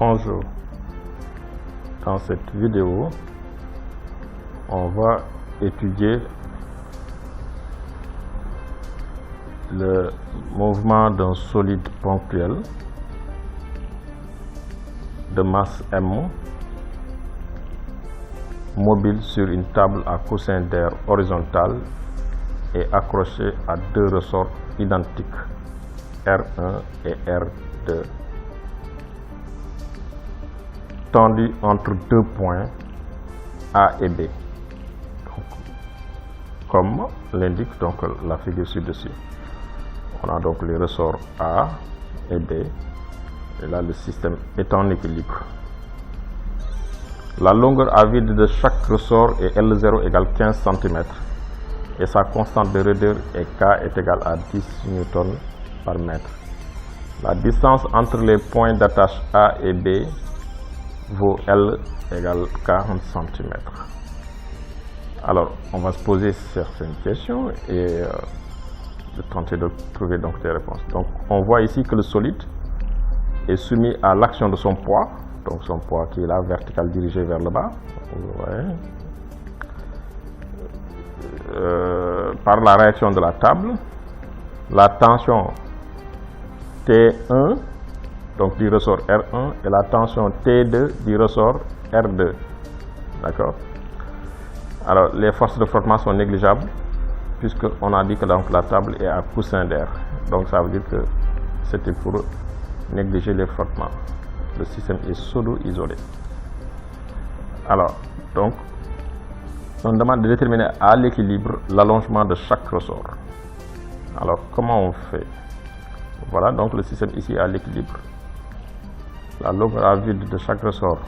Bonjour, dans cette vidéo, on va étudier le mouvement d'un solide ponctuel de masse M mobile sur une table à coussin d'air horizontale et accroché à deux ressorts identiques, R1 et R2. Tendu entre deux points A et B, donc, comme l'indique donc la figure ci-dessus. On a donc les ressorts A et B, et là le système est en équilibre. La longueur à vide de chaque ressort est L0 égale 15 cm et sa constante de raideur est K est égale à 10 N par mètre. La distance entre les points d'attache A et B vaut L égale 40 cm. Alors, on va se poser certaines questions et de tenter de trouver donc des réponses. Donc, on voit ici que le solide est soumis à l'action de son poids, donc son poids qui est là, vertical dirigé vers le bas, par la réaction de la table. La tension T1 donc du ressort R1 et la tension T2 du ressort R2. D'accord? Alors, les forces de frottement sont négligeables puisqu'on a dit que donc, la table est à coussin d'air. Donc, ça veut dire que c'était pour négliger les frottements. Le système est pseudo-isolé. Alors, donc, on demande de déterminer à l'équilibre l'allongement de chaque ressort. Alors, comment on fait? Voilà, donc le système ici à l'équilibre. La longueur à vide de chaque ressort,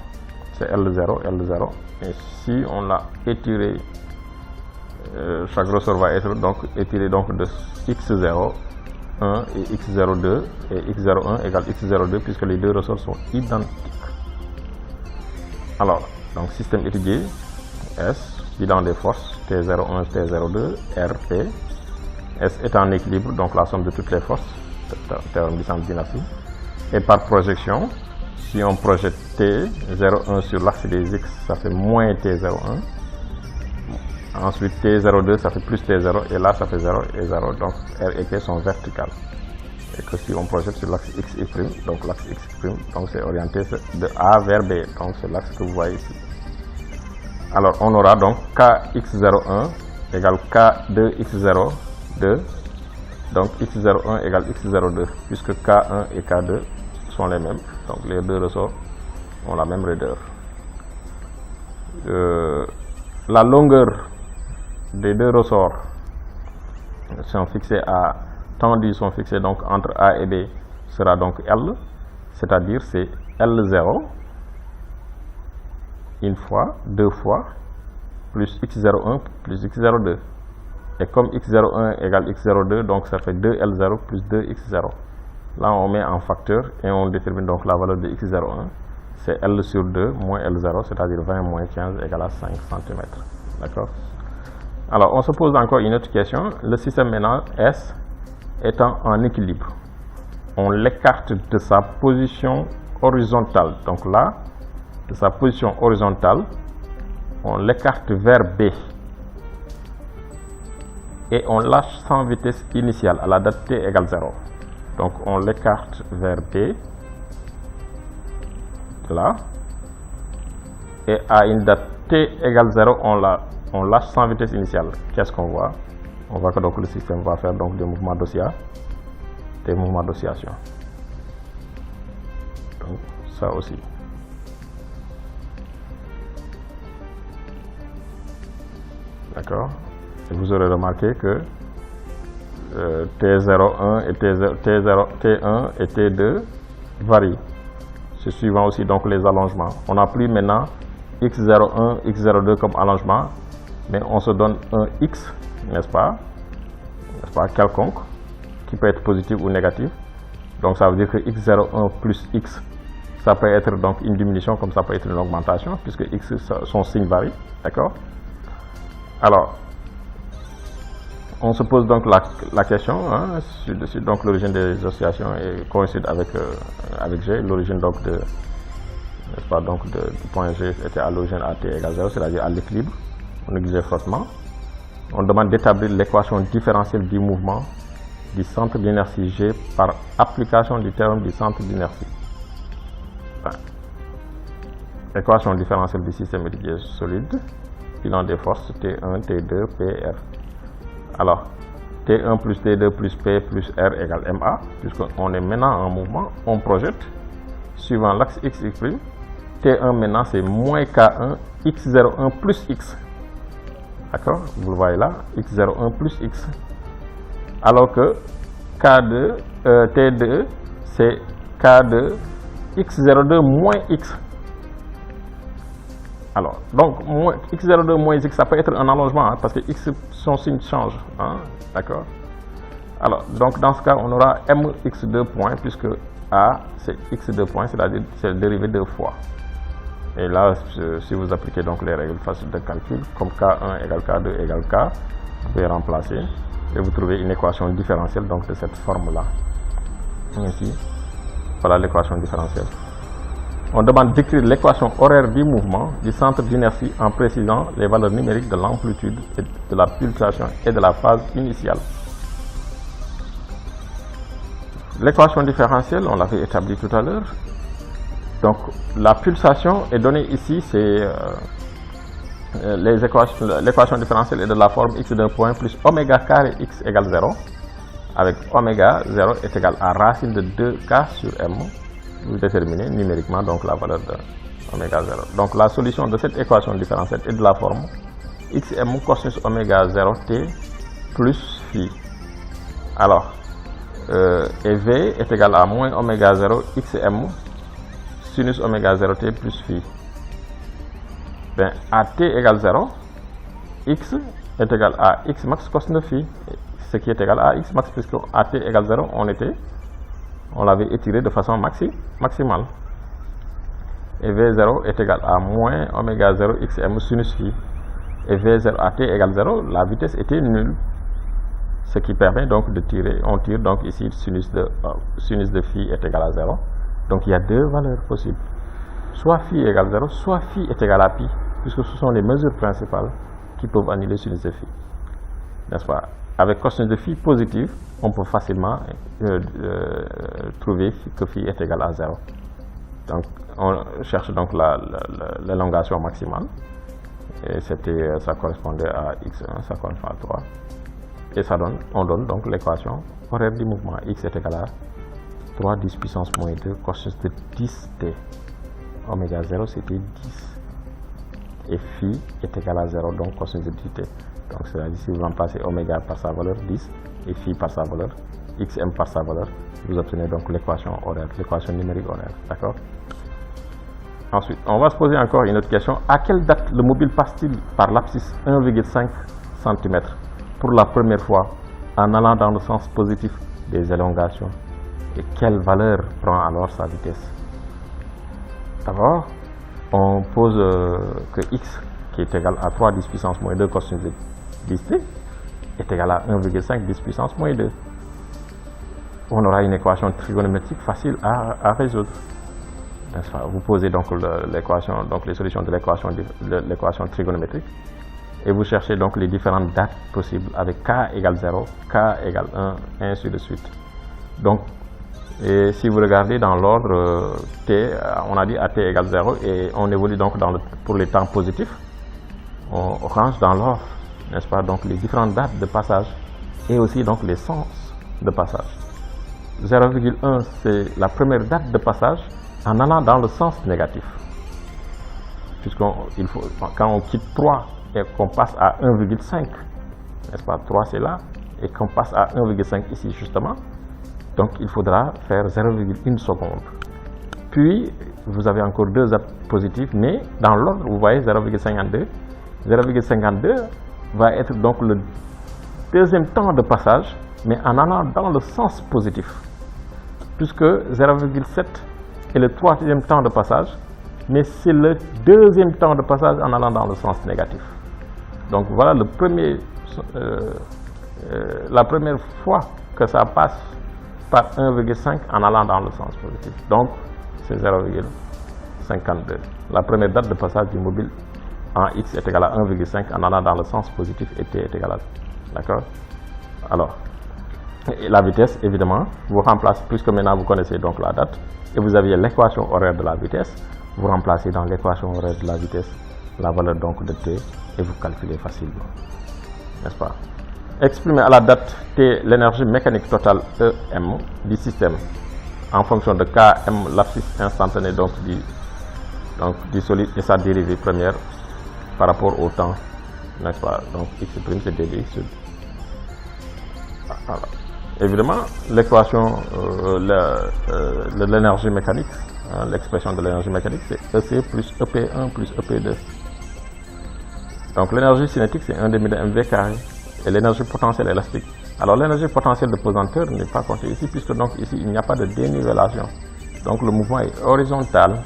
c'est L0. Et si on l'a étiré, chaque ressort va être donc étiré donc de X01 et X02 et X01 égale X02 puisque les deux ressorts sont identiques. Alors, donc système étudié, S, bilan des forces, T01, T02, RT. S est en équilibre, donc la somme de toutes les forces, théorème de dynastie. Et par projection, si on projette T01 sur l'axe des X, ça fait moins T01. Ensuite, T02, ça fait plus T0. Et là, ça fait 0 et 0. Donc, R et T sont verticales. Et que si on projette sur l'axe X', donc l'axe X', donc c'est orienté de A vers B. Donc, c'est l'axe que vous voyez ici. Alors, on aura donc KX01 égale K2X02. Donc, X01 égale X02, puisque K1 et K2 sont les mêmes. Donc les deux ressorts ont la même raideur. La longueur des deux ressorts sont fixés tendus sont fixés donc entre A et B sera donc L, c'est-à-dire c'est L0 une fois, deux fois, plus X01 plus X02. Et comme X01 égale X02, donc ça fait 2L0 plus 2X0. Là, on met en facteur et on détermine donc la valeur de X01. C'est L sur 2 moins L0, c'est-à-dire 20 moins 15 égale à 5 cm. D'accord? Alors, on se pose encore une autre question. Le système maintenant, S, étant en équilibre, on l'écarte de sa position horizontale. Donc là, de sa position horizontale, on l'écarte vers B. Et on lâche sans vitesse initiale à la date T égale 0. Donc on l'écarte vers B, là, et à une date T égale 0, on lâche sans vitesse initiale. Qu'est-ce qu'on voit? On voit que donc le système va faire donc des mouvements d'oscillation. Donc ça aussi. D'accord? Et vous aurez remarqué que T01 et T1 et T2 varie. C'est suivant aussi donc les allongements. On n'a plus maintenant x01, x02 comme allongement, mais on se donne un x, n'est-ce pas, quelconque, qui peut être positif ou négatif. Donc ça veut dire que x01 plus x, ça peut être donc une diminution comme ça peut être une augmentation, puisque x, son signe varie, d'accord. Alors, on se pose donc la question, hein, donc l'origine des oscillations coïncide avec G, l'origine donc n'est-ce pas, donc du point G était à l'origine à t égale 0, c'est-à-dire à l'équilibre, on néglige frottement. On demande d'établir l'équation différentielle du mouvement du centre d'inertie G par application du théorème du centre d'inertie. Enfin, équation différentielle du système étudié solide, bilan des forces T1, T2, PR. Alors, T1 plus T2 plus P plus R égale MA, puisqu'on est maintenant en mouvement, on projette suivant l'axe X, Y'. T1 maintenant c'est moins K1, X01 plus X. D'accord? Vous le voyez là, X01 plus X. Alors que K2, T2 c'est K2, X02 moins X. Alors, donc, x02 moins x, ça peut être un allongement, hein, parce que x, son signe change. Hein, d'accord. Alors, donc, dans ce cas, on aura mx2 points, puisque a, c'est x2 points, c'est-à-dire c'est le dérivé 2 fois. Et là, si vous appliquez donc les règles faciles de calcul, comme k1 égale k2 égale k, vous pouvez remplacer, et vous trouvez une équation différentielle donc, de cette forme-là. Ici, voilà l'équation différentielle. On demande d'écrire l'équation horaire du mouvement du centre d'inertie en précisant les valeurs numériques de l'amplitude, de la pulsation et de la phase initiale. L'équation différentielle, on l'avait établie tout à l'heure. Donc, la pulsation est donnée ici, c'est l'équation différentielle est de la forme x d'un point plus oméga carré x égale 0, avec oméga 0 est égal à racine de 2k sur m. Vous déterminez numériquement donc la valeur de oméga 0. Donc la solution de cette équation différentielle est de la forme xm cosinus oméga 0 t plus phi. Alors, et v est égal à moins oméga 0 xm sinus oméga 0 t plus phi. Bien, à t égale 0, x est égal à x max cosinus phi, ce qui est égal à x max, puisque à t égale 0, on l'avait étiré de façon maximale. Et V0 est égal à moins oméga 0 xm sinus phi. Et V0 à t égale 0, la vitesse était nulle. Ce qui permet donc de tirer, on tire donc ici sinus de phi est égal à 0. Donc il y a deux valeurs possibles. Soit phi égale 0, soit phi est égal à pi, puisque ce sont les mesures principales qui peuvent annuler sinus de phi. N'est-ce pas? Avec cosinus de phi positive, on peut facilement trouver que phi est égal à 0. Donc, on cherche donc l'élongation maximale. Et ça correspondait à x1, ça correspond à 3. Et on donne donc l'équation horaire du mouvement. X est égal à 3 10 puissance moins 2 cosinus de 10t. Oméga 0, c'était 10. Et phi est égal à 0, donc cosinus de 10t. Donc, c'est-à-dire si vous remplacez oméga par sa valeur 10 et phi par sa valeur, xm par sa valeur, vous obtenez donc l'équation horaire, l'équation numérique horaire. D'accord? Ensuite, on va se poser encore une autre question. À quelle date le mobile passe-t-il par l'abscisse 1,5 cm pour la première fois en allant dans le sens positif des élongations? Et quelle valeur prend alors sa vitesse? D'abord, on pose que x, qui est égal à 3 10 puissance moins 2 cosinus de 10t, est égal à 1,5 10 puissance moins 2. On aura une équation trigonométrique facile à résoudre. Vous posez donc l'équation, donc les solutions de l'équation trigonométrique, et vous cherchez donc les différentes dates possibles avec k égale 0, k égale 1, et ainsi de suite. Donc, et si vous regardez dans l'ordre t, on a dit à t égale 0, et on évolue donc pour les temps positifs, on range dans l'ordre, n'est-ce pas, donc les différentes dates de passage et aussi donc les sens de passage. 0,1 c'est la première date de passage en allant dans le sens négatif, quand on quitte 3 et qu'on passe à 1,5, n'est-ce pas, 3 c'est là, et qu'on passe à 1,5 ici justement, donc il faudra faire 0,1 seconde. Puis, vous avez encore 2 positifs, mais dans l'ordre, vous voyez 0,52. 0,52 va être donc le deuxième temps de passage, mais en allant dans le sens positif. Puisque 0,7 est le 3e temps de passage, mais c'est le 2e temps de passage en allant dans le sens négatif. Donc voilà la première fois que ça passe par 1,5 en allant dans le sens positif. Donc c'est 0,52. La première date de passage du mobile en x est égal à 1,5 en allant dans le sens positif et t est égal à. D'accord? Alors, et la vitesse, évidemment, vous remplacez, puisque maintenant vous connaissez donc la date, et vous aviez l'équation horaire de la vitesse, vous remplacez dans l'équation horaire de la vitesse la valeur donc de t et vous calculez facilement. N'est-ce pas? Exprimer à la date t l'énergie mécanique totale EM du système en fonction de Km l'abscisse instantanée donc du solide et sa dérivée première par rapport au temps, n'est-ce pas? Donc x' c'est dx. Voilà. Évidemment, l'équation de l'énergie mécanique, l'expression de l'énergie mécanique, c'est EC plus EP1 plus EP2. Donc l'énergie cinétique, c'est 1 demi de mv carré. Et l'énergie potentielle élastique. Alors l'énergie potentielle de pesanteur n'est pas comptée ici, puisque donc ici, il n'y a pas de dénivellation. Donc le mouvement est horizontal.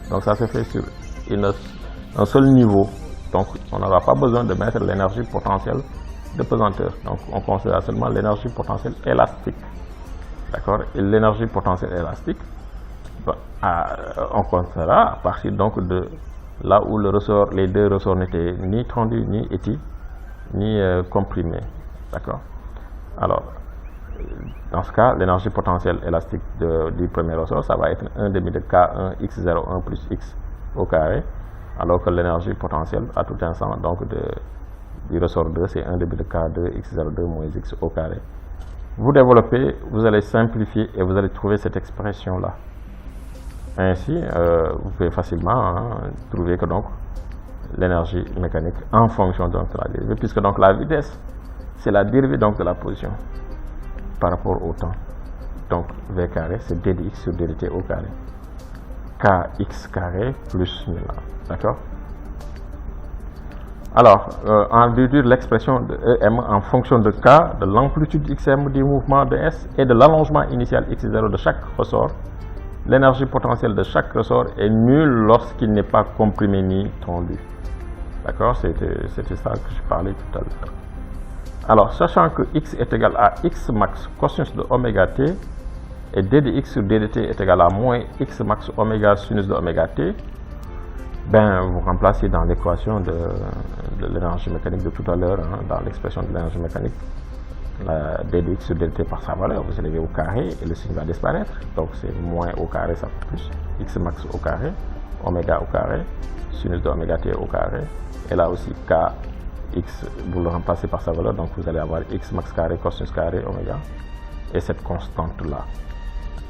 Donc ça se fait sur un seul niveau. Donc on n'aura pas besoin de mettre l'énergie potentielle de pesanteur. Donc on considère seulement l'énergie potentielle élastique. D'accord? Et l'énergie potentielle élastique, on considérera à partir donc de là où les 2 ressorts n'étaient ni tendus ni étis, ni comprimés. D'accord? Alors, dans ce cas, l'énergie potentielle élastique du premier ressort, ça va être 1 demi de K1 x01 plus x au carré, alors que l'énergie potentielle à tout instant donc du ressort 2, c'est 1 demi de K2 x02 moins x au carré. Vous développez, vous allez simplifier et vous allez trouver cette expression-là. Ainsi, vous pouvez facilement trouver que donc l'énergie mécanique en fonction donc de la dérivée, puisque donc la vitesse, c'est la dérivée donc de la position par rapport au temps. Donc v carré, c'est d de x sur d de t au carré. Kx carré plus 1000. D'accord? Alors, en vertu de l'expression de EM en fonction de K, de l'amplitude xm du mouvement de S et de l'allongement initial x0 de chaque ressort, l'énergie potentielle de chaque ressort est nulle lorsqu'il n'est pas comprimé ni tendu. D'accord? C'était ça que je parlais tout à l'heure. Alors, sachant que x est égal à x max cosinus de oméga t et d de x sur d de t est égal à moins x max oméga sinus de oméga t, ben, vous remplacez dans l'équation de l'énergie mécanique de tout à l'heure, dans l'expression de l'énergie mécanique, la d de x sur d de t par sa valeur, vous élevez au carré et le signe va disparaître. Donc c'est moins au carré, ça fait plus x max au carré, oméga au carré, sinus de oméga t au carré, et là aussi kx, vous le remplacez par sa valeur, donc vous allez avoir x max carré, cosinus carré, oméga, et cette constante là.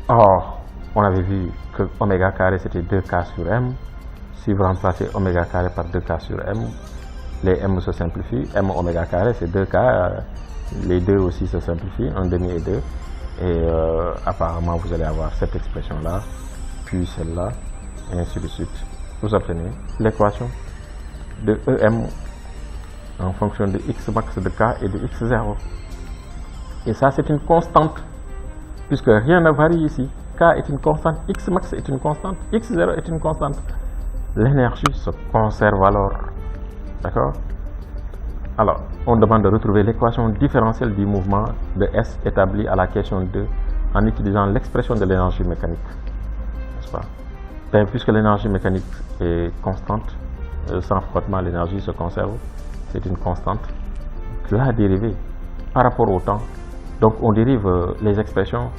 Or, on avait vu que oméga carré c'était 2k sur m. Si vous remplacez oméga carré par 2k sur m, les m se simplifient. M oméga carré c'est 2k, les 2 aussi se simplifient, 1 demi et 2. Et apparemment vous allez avoir cette expression là, puis celle-là, et ainsi de suite. Vous obtenez l'équation de EM en fonction de x max de k et de x0. Et ça c'est une constante, puisque rien ne varie ici. K est une constante, x max est une constante, x0 est une constante. L'énergie se conserve alors. D'accord? Alors, on demande de retrouver l'équation différentielle du mouvement de S établie à la question 2 en utilisant l'expression de l'énergie mécanique. N'est-ce pas? Ben, puisque l'énergie mécanique est constante, sans frottement, l'énergie se conserve. C'est une constante. La dérivée par rapport au temps. Donc, on dérive les expressions,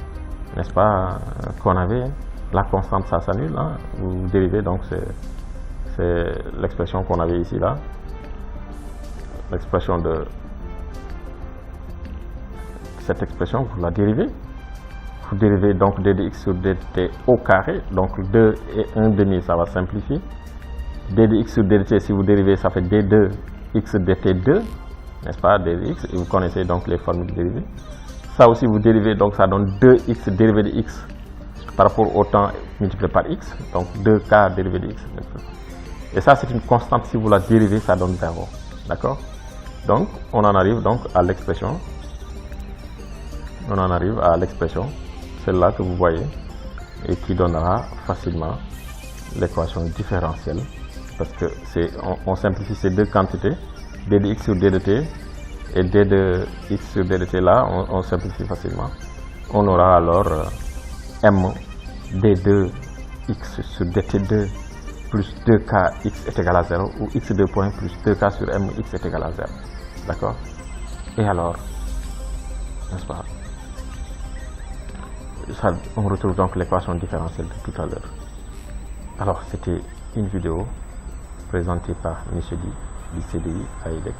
n'est-ce pas, qu'on avait. La constante, ça s'annule. Vous dérivez, donc c'est l'expression qu'on avait ici là, l'expression de cette expression, vous la dérivez, vous dérivez donc d de x sur d de t au carré, donc 2 et 1 demi, ça va simplifier. D de x sur d de t, si vous dérivez, ça fait d2 x dt2, n'est-ce pas, d de x, et vous connaissez donc les formules dérivées. Ça aussi vous dérivez, donc ça donne 2x dérivé de x par rapport au temps multiplié par x, donc 2k dérivé de x. Et ça, c'est une constante. Si vous la dérivez, ça donne 0. D'accord? Donc, on en arrive donc à l'expression. On en arrive à l'expression, celle-là que vous voyez, et qui donnera facilement l'équation différentielle. Parce que on simplifie ces deux quantités, d de x sur d de t, et d de x sur d de t là, on simplifie facilement. On aura alors m d2 x sur dt2 plus 2k x est égal à 0, ou x2 point plus 2k sur m x est égal à 0. D'accord? Et alors, n'est-ce pas? Ça, on retrouve donc l'équation différentielle de tout à l'heure. Alors, c'était une vidéo présentée par M. Di, du CDI à EDEC.